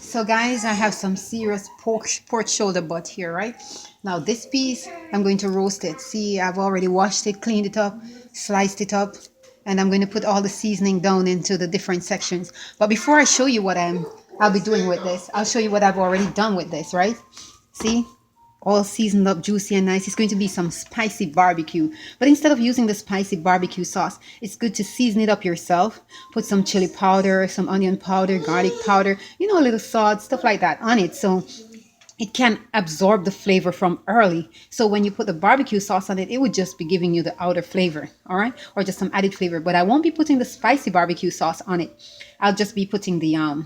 So guys, I have some serious pork shoulder butt here, right? Now this piece, I'm going to roast it. See, I've already washed it, cleaned it up, sliced it up, and I'm going to put all the seasoning down into the different sections. But before I show you what I'll be doing with this, I'll show you what I've already done with this, right? See? All seasoned up, juicy and nice. It's going to be some spicy barbecue. But instead of using the spicy barbecue sauce, it's good to season it up yourself. Put some chili powder, some onion powder, garlic powder, a little salt, stuff like that on it. So it can absorb the flavor from early. So when you put the barbecue sauce on it, it would just be giving you the outer flavor, all right? Or just some added flavor. But I won't be putting the spicy barbecue sauce on it. I'll just be putting the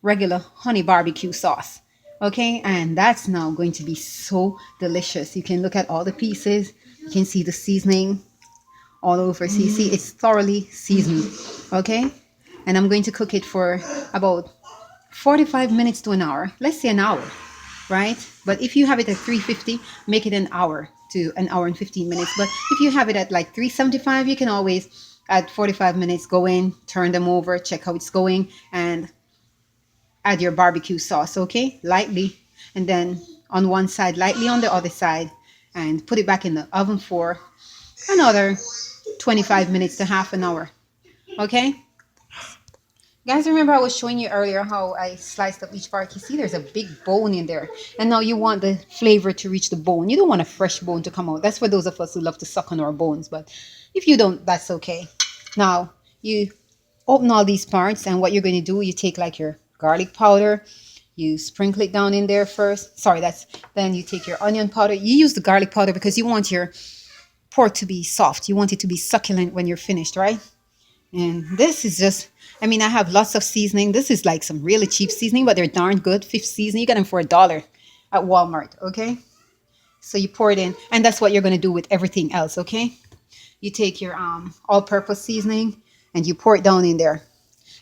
regular honey barbecue sauce. Okay, and that's now going to be so delicious. You can look at all the pieces. You can see the seasoning all over. So you see it's thoroughly seasoned. Okay, and I'm going to cook it for about 45 minutes to an hour. Let's say an hour, right? But if you have it at 350, make it an hour to an hour and 15 minutes. But if you have it at like 375, you can always at 45 minutes go in, turn them over, check how it's going, and add your barbecue sauce, okay? Lightly, and then on one side, lightly on the other side, and put it back in the oven for another 25 minutes to half an hour, okay? Guys, remember I was showing you earlier how I sliced up each part. You see there's a big bone in there. And now you want the flavor to reach the bone. You don't want a fresh bone to come out. That's for those of us who love to suck on our bones. But if you don't, that's okay. Now, you open all these parts, and what you're going to do, you take like your garlic powder, you sprinkle it down in there first. Sorry, then you take your onion powder. You use the garlic powder because you want your pork to be soft. You want it to be succulent when you're finished, right? And this is just, I have lots of seasoning. This is like some really cheap seasoning, but they're darn good. Fifth seasoning, you get them for $1 at Walmart, okay? So you pour it in, and that's what you're going to do with everything else, okay? You take your all-purpose seasoning, and you pour it down in there.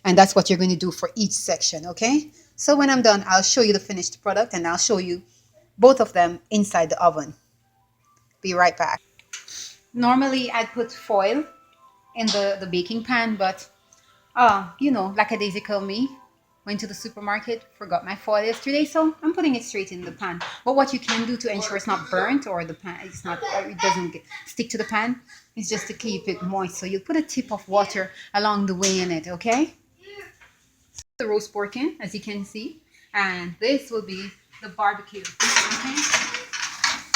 And that's what you're going to do for each section, okay? So when I'm done, I'll show you the finished product, and I'll show you both of them inside the oven. Be right back. Normally, I'd put foil in the baking pan, but lackadaisical me, went to the supermarket, forgot my foil yesterday, so I'm putting it straight in the pan. But what you can do to ensure it's not burnt, or the pan it doesn't stick to the pan, is just to keep it moist. So you put a tip of water along the way in it, okay? The roast pork in, as you can see, and this will be the barbecue, okay?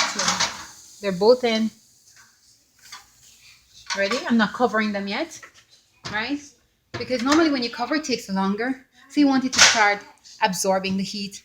So they're both in. Ready? I'm not covering them yet, right? Because normally when you cover, it takes longer. So you want it to start absorbing the heat